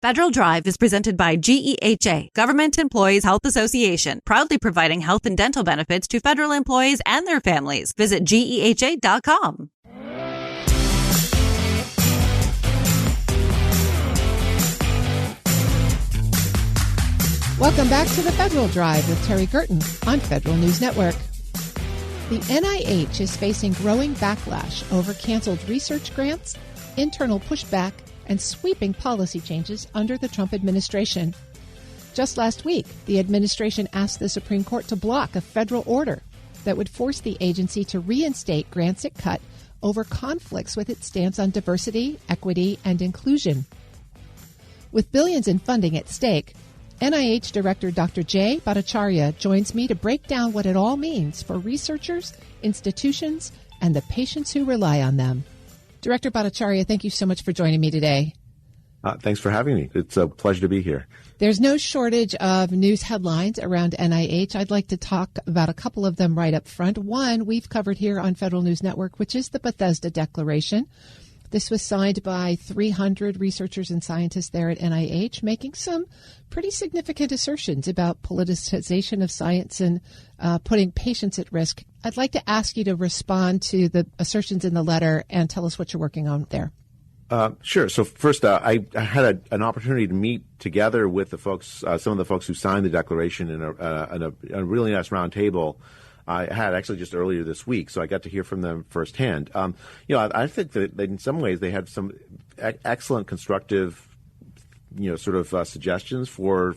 Federal Drive is presented by GEHA, Government Employees Health Association, proudly providing health and dental benefits to federal employees and their families. Visit GEHA.com. Welcome back to the Federal Drive with Terry Gerton on Federal News Network. The NIH is facing growing backlash over canceled research grants, internal pushback, and sweeping policy changes under the Trump administration. Just last week, the administration asked the Supreme Court to block a federal order that would force the agency to reinstate grants it cut over conflicts with its stance on diversity, equity, and inclusion. With billions in funding at stake, NIH Director Dr. Jay Bhattacharya joins me to break down what it all means for researchers, institutions, and the patients who rely on them. Director Bhattacharya, thank you so much for joining me today. Thanks for having me. It's a pleasure to be here. There's no shortage of news headlines around NIH. I'd like to talk about a couple of them right up front. One, we've covered here on Federal News Network, which is the Bethesda Declaration. This was signed by 300 researchers and scientists there at NIH, making some pretty significant assertions about politicization of science and putting patients at risk. I'd like to ask you to respond to the assertions in the letter and tell us what you're working on there. Sure. So first, I had an opportunity to meet together with the folks, some of the folks who signed the declaration in a really nice round table. I had actually just earlier this week, so I got to hear from them firsthand. I think that in some ways they had some excellent constructive, suggestions for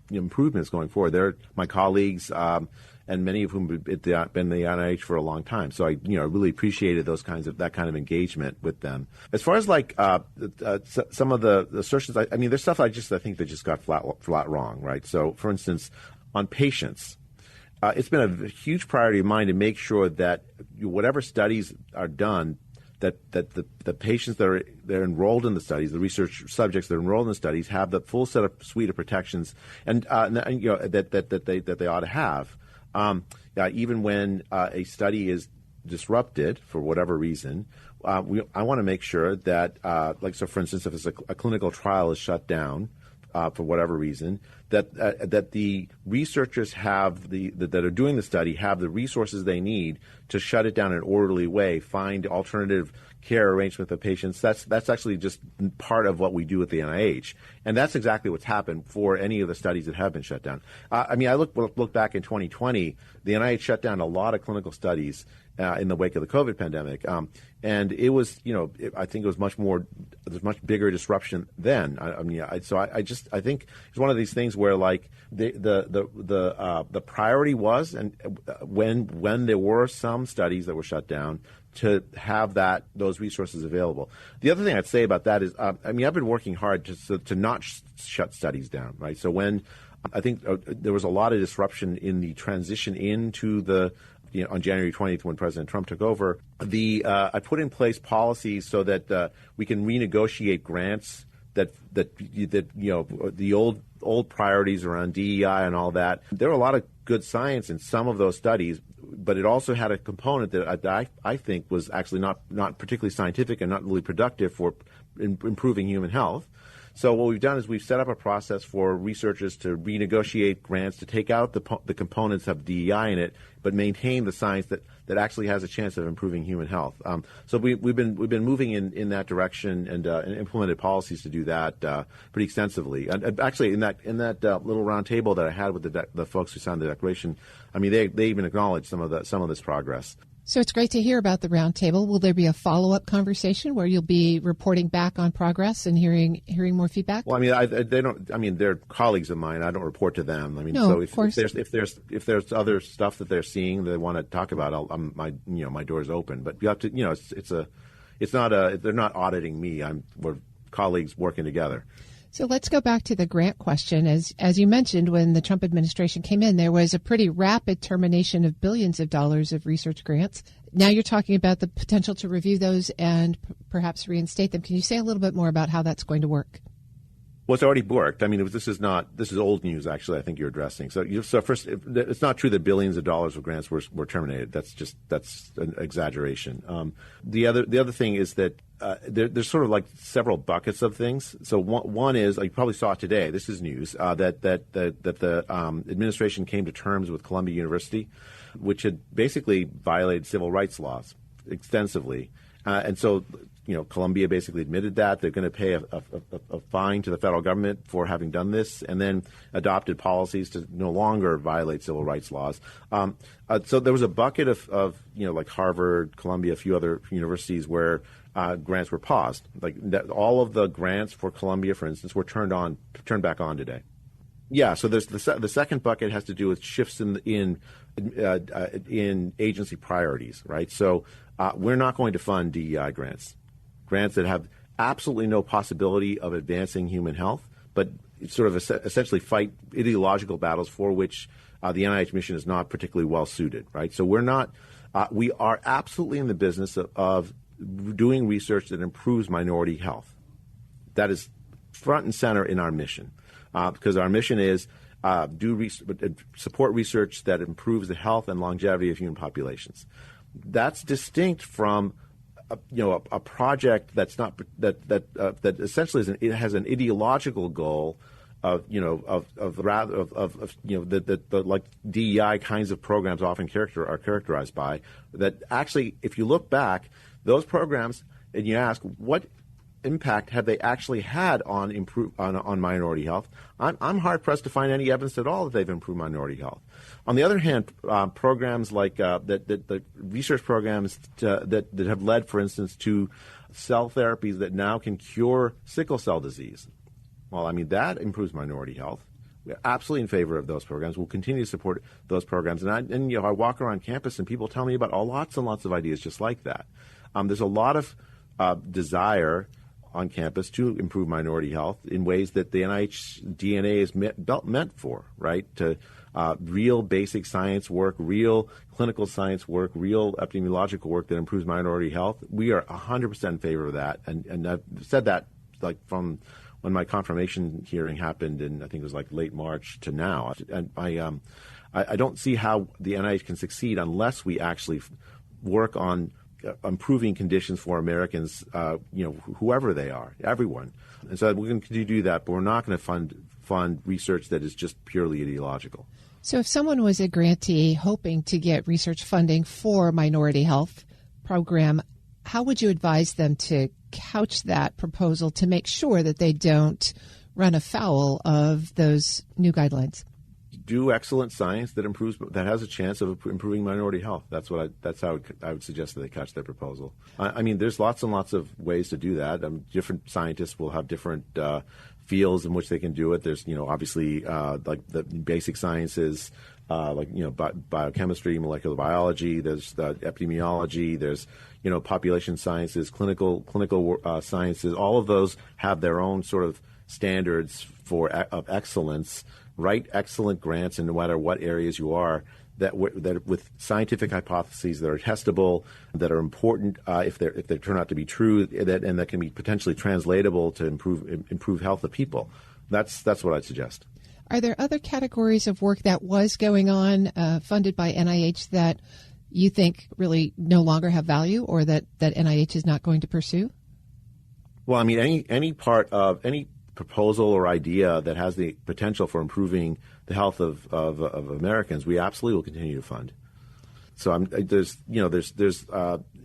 improvements going forward. They're my colleagues, and many of whom have been in the NIH for a long time. So I really appreciated that kind of engagement with them. As far as some of the assertions, there's stuff I think that just got flat wrong, right? So, for instance, on patients. It's been a huge priority of mine to make sure that whatever studies are done, that the patients that are enrolled in the studies, the research subjects that are enrolled in the studies, have the full suite of protections and that they ought to have. Even when a study is disrupted for whatever reason, I want to make sure that, for instance, if a clinical trial is shut down for whatever reason, that the researchers that are doing the study have the resources they need to shut it down in an orderly way, find alternative care arrangement for patients. That's actually just part of what we do at the NIH, and that's exactly what's happened for any of the studies that have been shut down. I look back in 2020, the NIH shut down a lot of clinical studies in the wake of the COVID pandemic, and it was, I think it was there's much bigger disruption then. I think it's one of these things where the priority was, and when there were some studies that were shut down, to have those resources available. The other thing I'd say about that is, I've been working hard to not shut studies down, right? So when I think there was a lot of disruption in the transition into on January 20th, when President Trump took over, I put in place policies so that we can renegotiate grants that the old priorities around DEI and all that. There were a lot of good science in some of those studies, but it also had a component that I think was actually not particularly scientific and not really productive for improving human health. So what we've done is we've set up a process for researchers to renegotiate grants, to take out the components of DEI in it, but maintain the science that actually has a chance of improving human health. So we've been moving in that direction and implemented policies to do that pretty extensively. And actually, in that little round table that I had with the folks who signed the declaration, they even acknowledged some of this progress. So it's great to hear about the roundtable. Will there be a follow-up conversation where you'll be reporting back on progress and hearing more feedback? Well, they don't. They're colleagues of mine. I don't report to them. No, so if there's other stuff that they're seeing they want to talk about, my door is open. But you have to, they're not auditing me. We're colleagues working together. So let's go back to the grant question. As you mentioned, when the Trump administration came in, there was a pretty rapid termination of billions of dollars of research grants. Now you're talking about the potential to review those and perhaps reinstate them. Can you say a little bit more about how that's going to work? Well, it's already worked. I mean, this is old news, actually, I think you're addressing. So first, it's not true that billions of dollars of grants were terminated. That's an exaggeration. The other thing is that there's sort of like several buckets of things. So one is, you probably saw today, this is news, that the administration came to terms with Columbia University, which had basically violated civil rights laws extensively. And so, Columbia basically admitted that. They're going to pay a fine to the federal government for having done this, and then adopted policies to no longer violate civil rights laws. So there was a bucket of like Harvard, Columbia, a few other universities where grants were paused. All of the grants for Columbia, for instance, were turned back on today. Yeah, so there's the second bucket has to do with shifts in agency priorities, right? So we're not going to fund DEI grants that have absolutely no possibility of advancing human health, but sort of essentially fight ideological battles for which the NIH mission is not particularly well suited, right? So we are absolutely in the business of doing research that improves minority health. That is front and center in our mission, because our mission is support research that improves the health and longevity of human populations. That's distinct from a project that's not that essentially it has an ideological goal of like DEI kinds of programs often are characterized by that. Actually, if you look back, those programs and you ask what impact have they actually had on minority health, I'm hard pressed to find any evidence at all that they've improved minority health. On the other hand, programs like the research programs that have led, for instance, to cell therapies that now can cure sickle cell disease. Well, I mean, that improves minority health. We're absolutely in favor of those programs. We'll continue to support those programs. And I walk around campus and people tell me about lots and lots of ideas just like that. There's a lot of desire on campus to improve minority health in ways that the NIH DNA is meant for, right? To real basic science work, real clinical science work, real epidemiological work that improves minority health. We are 100% in favor of that. And I've said that from when my confirmation hearing happened in, I think it was late March to now. And I don't see how the NIH can succeed unless we actually work on improving conditions for Americans, whoever they are, everyone. And so we're going to continue to do that, but we're not going to fund research that is just purely ideological. So if someone was a grantee hoping to get research funding for a minority health program, how would you advise them to couch that proposal to make sure that they don't run afoul of those new guidelines? Do excellent science that has a chance of improving minority health. That's how I would suggest that they couch their proposal. I mean, there's lots and lots of ways to do that. Different scientists will have different fields in which they can do it. There's obviously like the basic sciences, biochemistry, molecular biology. There's epidemiology. There's population sciences, clinical sciences. All of those have their own sort of standards of excellence. Write excellent grants in no matter what areas you are that with scientific hypotheses that are testable, that are important if they turn out to be true, and that can be potentially translatable to improve health of people. That's what I'd suggest. Are there other categories of work that was going on funded by NIH that you think really no longer have value, or that NIH is not going to pursue? Well, I mean, any part of any proposal or idea that has the potential for improving the health of Americans, we absolutely will continue to fund. So there's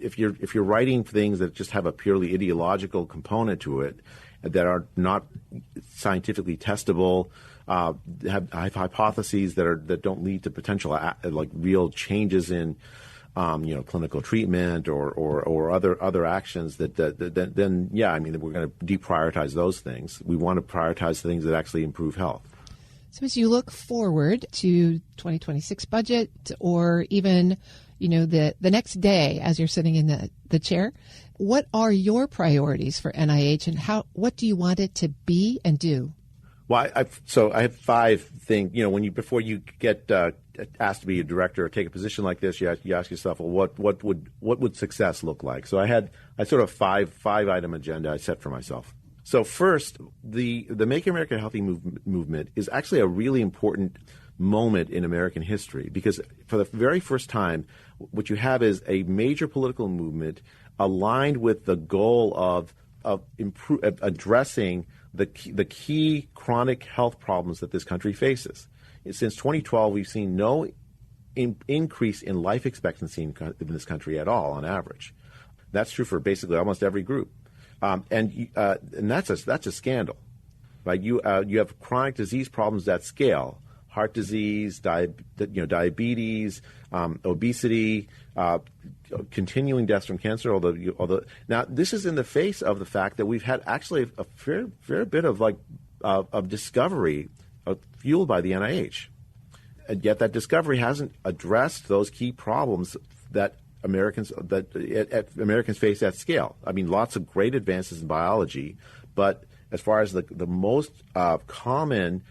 if you're writing things that just have a purely ideological component to it, that are not scientifically testable, have hypotheses that don't lead to potential real changes in clinical treatment or other actions then I mean, we're going to deprioritize those things. We want to prioritize things that actually improve health. So as you look forward to 2026 budget, or even the next day as you're sitting in the chair, what are your priorities for NIH, and what do you want it to be and do? Well, I have 5 things. Before you get asked to be a director or take a position like this, you ask yourself, well, what would success look like? So I sort of 5 item agenda I set for myself. So first, the Make America Healthy movement is actually a really important moment in American history, because for the very first time, what you have is a major political movement aligned with the goal of addressing the key chronic health problems that this country faces. Since 2012, we've seen no increase in life expectancy in this country at all, on average. That's true for basically almost every group, and that's a scandal, right? You have chronic disease problems at scale: heart disease, diabetes, obesity, continuing deaths from cancer. Although now this is in the face of the fact that we've had actually a fair bit of discovery fueled by the NIH. And yet that discovery hasn't addressed those key problems that Americans face at scale. I mean, lots of great advances in biology, but as far as the most common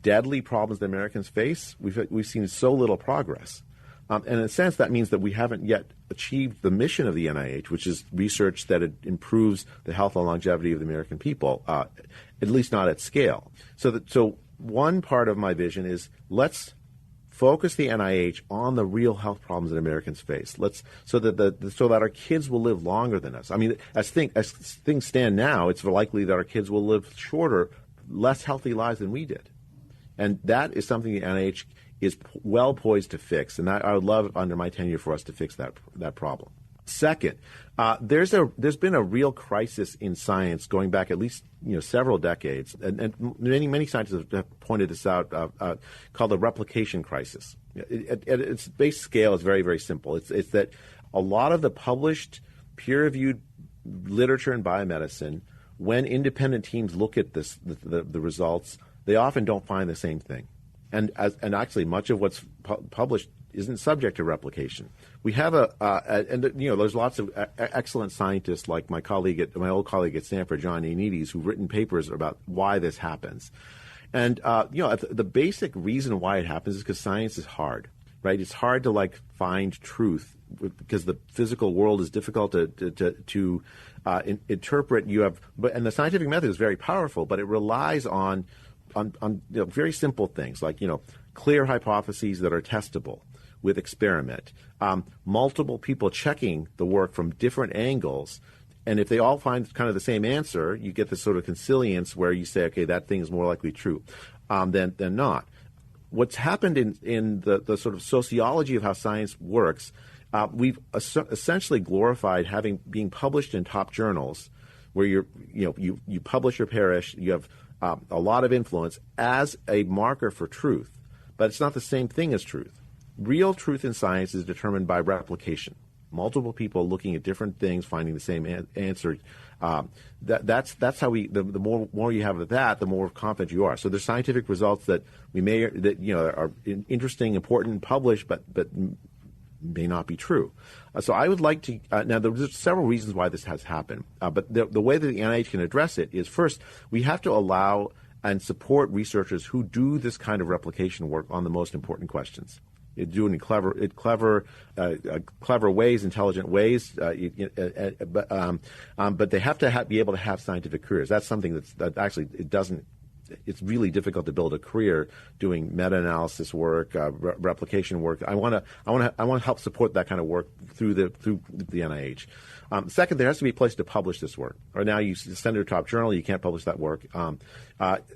deadly problems that Americans face, we've seen so little progress. And in a sense, that means that we haven't yet achieved the mission of the NIH, which is research that it improves the health and longevity of the American people, at least not at scale. So one part of my vision is let's focus the NIH on the real health problems that Americans face. So that our kids will live longer than us. I mean, as things stand now, it's likely that our kids will live shorter, less healthy lives than we did, and that is something the NIH is well poised to fix. And I would love under my tenure for us to fix that problem. Second, there's been a real crisis in science going back at least several decades, and many scientists have pointed this out, called the replication crisis. At its base scale, is very, very simple. It's that a lot of the published peer-reviewed literature in biomedicine, when independent teams look at the results, they often don't find the same thing, and actually much of what's published isn't subject to replication. We have there's lots of excellent scientists like my old colleague at Stanford, John Ioannidis, who've written papers about why this happens. And the basic reason why it happens is because science is hard, right? It's hard to find truth because the physical world is difficult to interpret. And the scientific method is very powerful, but it relies on very simple things like clear hypotheses that are testable with experiment, multiple people checking the work from different angles, and if they all find kind of the same answer, you get this sort of consilience where you say, okay, that thing is more likely true than not. What's happened in the sort of sociology of how science works, we've essentially glorified being published in top journals, where you publish or perish, you have a lot of influence as a marker for truth, but it's not the same thing as truth. Real truth in science is determined by replication. Multiple people looking at different things, finding the same answer. That's how the more you have of that, the more confident you are. So there's scientific results that are interesting, important, published, but may not be true. So I would like to now there's several reasons why this has happened, but the way that the NIH can address it is, first, we have to allow and support researchers who do this kind of replication work on the most important questions. Do it in clever ways, intelligent ways, but they have to be able to have scientific careers. That's something that actually it's really difficult to build a career doing meta-analysis work, replication work. I want to help support that kind of work through the NIH. Second, there has to be a place to publish this work. Right now, you send it to a top journal, you can't publish that work. The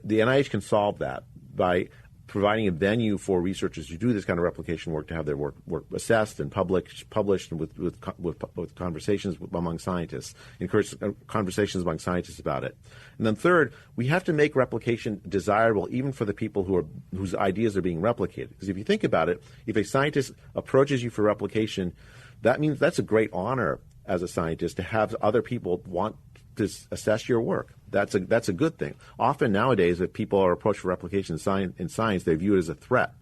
NIH can solve that by providing a venue for researchers who do this kind of replication work to have their work assessed and published and with conversations among scientists, encourage conversations among scientists about it. And then third, we have to make replication desirable even for the people whose ideas are being replicated. Because if you think about it, if a scientist approaches you for replication, that means that's a great honor as a scientist to have other people want to assess your work. That's a good thing. Often nowadays, if people are approached for replication in science, they view it as a threat.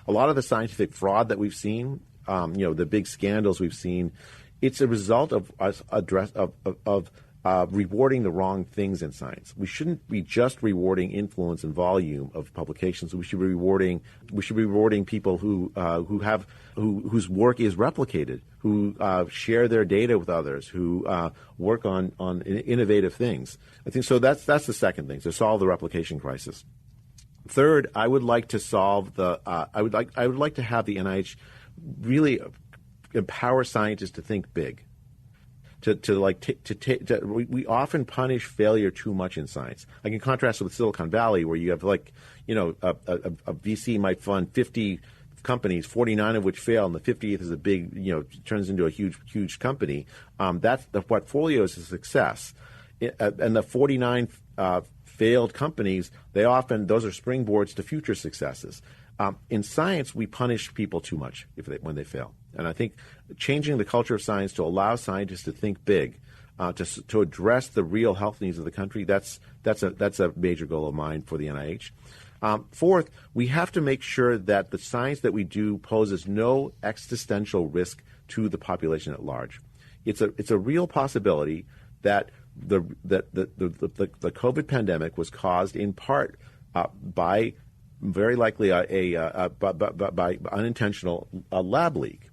A lot of the scientific fraud that we've seen, the big scandals we've seen, it's a result of us rewarding the wrong things in science. We shouldn't be just rewarding influence and volume of publications. We should be rewarding people whose work is replicated, who share their data with others, who work on innovative things. I think so. That's the second thing, to solve the replication crisis. Third, I would like to solve the. I would like to have the NIH really empower scientists to think big. We often punish failure too much in science. I can contrast it with Silicon Valley, where you have a VC might fund 50 companies, 49 of which fail, and the 50th is a big, turns into a huge company. That's the portfolio is a success, and the 49 failed companies, those are springboards to future successes. In science, we punish people too much when they fail. And I think changing the culture of science to allow scientists to think big, to address the real health needs of the country, that's a major goal of mine for the NIH. Fourth, we have to make sure that the science that we do poses no existential risk to the population at large. It's a real possibility that the COVID pandemic was caused in part by very likely by unintentional lab leak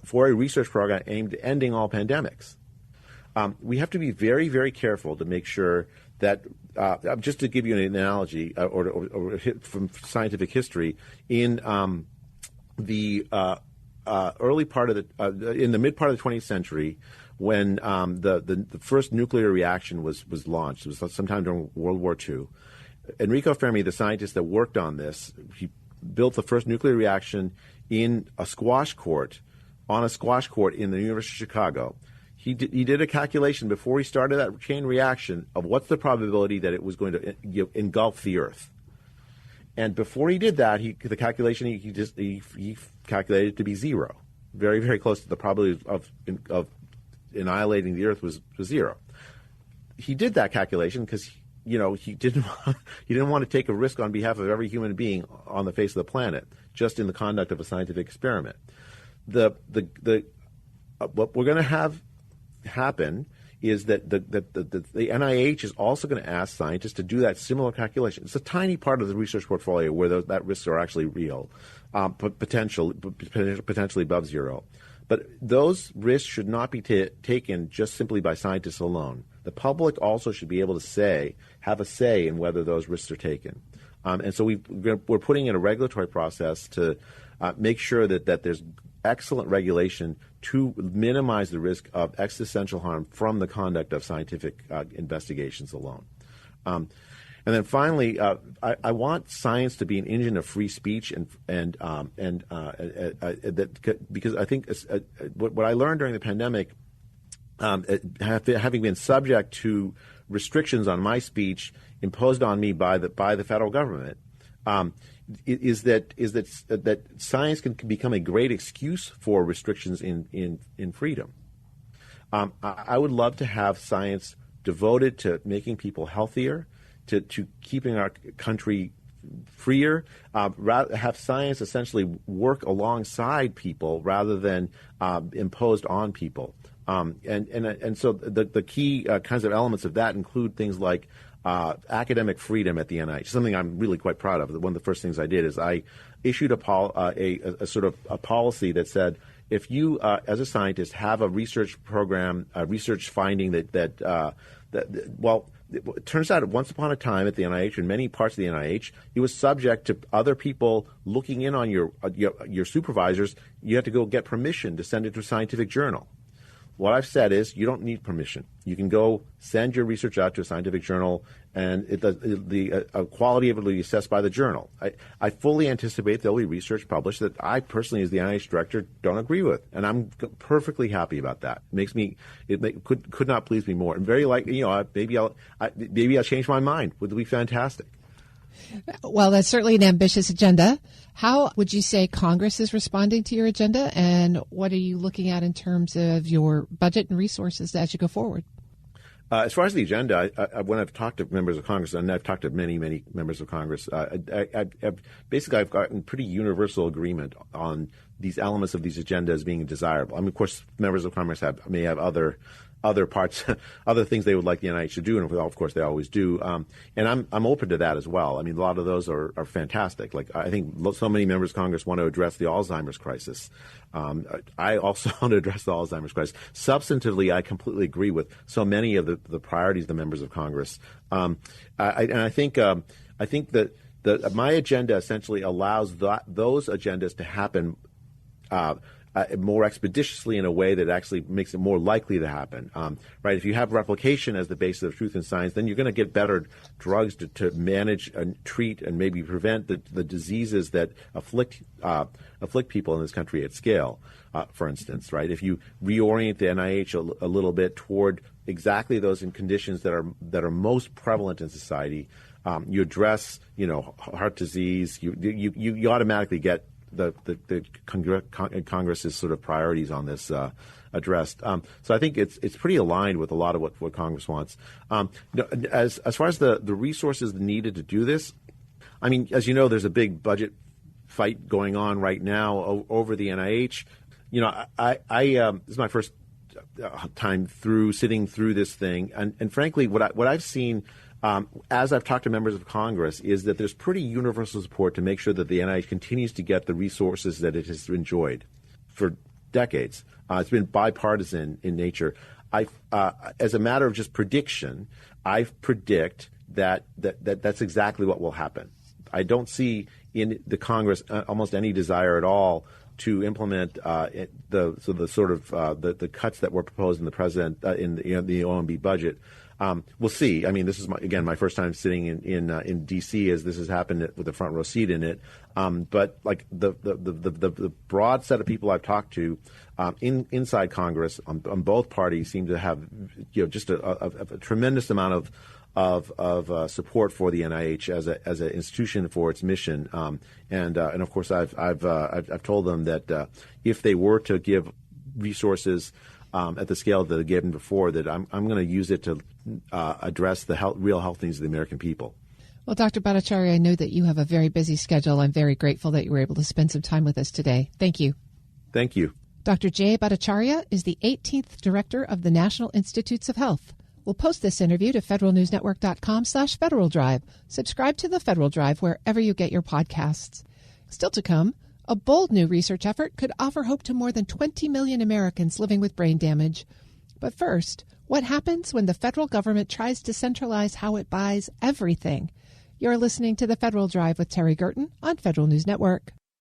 for a research program aimed at ending all pandemics. We have to be very, very careful to make sure that, just to give you an analogy or from scientific history, in the early part of in the mid part of the 20th century, when the first nuclear reaction was launched, it was sometime during World War II. Enrico Fermi, the scientist that worked on this, he built the first nuclear reaction on a squash court in the University of Chicago. He did a calculation before he started that chain reaction of what's the probability that it was going to engulf the Earth. And before he did that, the calculation he calculated it to be zero, very, very close to the probability of annihilating the Earth was zero. He did that calculation because he didn't want to take a risk on behalf of every human being on the face of the planet, just in the conduct of a scientific experiment. What we're going to have happen is that the NIH is also going to ask scientists to do that similar calculation. It's a tiny part of the research portfolio where that risks are actually real, potentially above zero. But those risks should not be taken just simply by scientists alone. The public also should be able to have a say in whether those risks are taken. And so we're putting in a regulatory process to make sure that there's excellent regulation to minimize the risk of existential harm from the conduct of scientific investigations alone. And then finally, I want science to be an engine of free speech, because I think what I learned during the pandemic, having been subject to restrictions on my speech imposed on me by the federal government, is that science can become a great excuse for restrictions in freedom. I would love to have science devoted to making people healthier, to keeping our country freer, have science essentially work alongside people rather than imposed on people. And so the key kinds of elements of that include things like academic freedom at the NIH, something I'm really quite proud of. One of the first things I did is I issued a sort of a policy that said, if you, as a scientist, have a research program, a research finding that it turns out once upon a time at the NIH, in many parts of the NIH, it was subject to other people looking in on your supervisors. You had to go get permission to send it to a scientific journal. What I've said is you don't need permission. You can go send your research out to a scientific journal, and the quality of it will be assessed by the journal. I fully anticipate there will be research published that I personally, as the NIH director, don't agree with, and I'm perfectly happy about that. Could not please me more. And very likely, maybe I'll change my mind. Would be fantastic. Well, that's certainly an ambitious agenda. How would you say Congress is responding to your agenda, and what are you looking at in terms of your budget and resources as you go forward? As far as the agenda, when I've talked to members of Congress, and I've talked to many, many members of Congress, I've gotten pretty universal agreement on these elements of these agendas being desirable. I mean, of course, members of Congress may have other other parts, other things they would like the NIH to do, and of course they always do. And I'm open to that as well. I mean, a lot of those are fantastic. Like I think so many members of Congress want to address the Alzheimer's crisis. I also want to address the Alzheimer's crisis. Substantively, I completely agree with so many of the priorities of the members of Congress. I think that my agenda essentially allows those agendas to happen more expeditiously in a way that actually makes it more likely to happen. Right? If you have replication as the basis of truth in science, then you're going to get better drugs to manage and treat and maybe prevent the diseases that afflict people in this country at scale. For instance, right? If you reorient the NIH a little bit toward exactly those conditions that are most prevalent in society, you address, heart disease. You automatically get the Congress's sort of priorities on this addressed. So I think it's pretty aligned with a lot of what Congress wants. As far as the resources needed to do this, I mean, as you know, there's a big budget fight going on right now over the NIH. This is my first time sitting through this thing, and frankly, what I've seen. As I've talked to members of Congress, is that there's pretty universal support to make sure that the NIH continues to get the resources that it has enjoyed for decades. It's been bipartisan in nature. As a matter of just prediction, I predict that's exactly what will happen. I don't see in the Congress almost any desire at all to implement the cuts that were proposed in the president in the OMB budget. We'll see. I mean, this is my first time sitting in D.C. as this has happened with a front row seat in it. But like the broad set of people I've talked to inside Congress on both parties seem to have just a tremendous amount of support for the NIH as an institution for its mission. And of course I've told them that if they were to give resources at the scale that they gave them before, that I'm going to use it to address the real health needs of the American people. Well, Dr. Bhattacharya, I know that you have a very busy schedule. I'm very grateful that you were able to spend some time with us today. Thank you. Thank you. Dr. Jay Bhattacharya is the 18th Director of the National Institutes of Health. We'll post this interview to federalnewsnetwork.com/Federal Drive. Subscribe to the Federal Drive wherever you get your podcasts. Still to come, a bold new research effort could offer hope to more than 20 million Americans living with brain damage. But first, what happens when the federal government tries to centralize how it buys everything? You're listening to the Federal Drive with Terry Gerton on Federal News Network.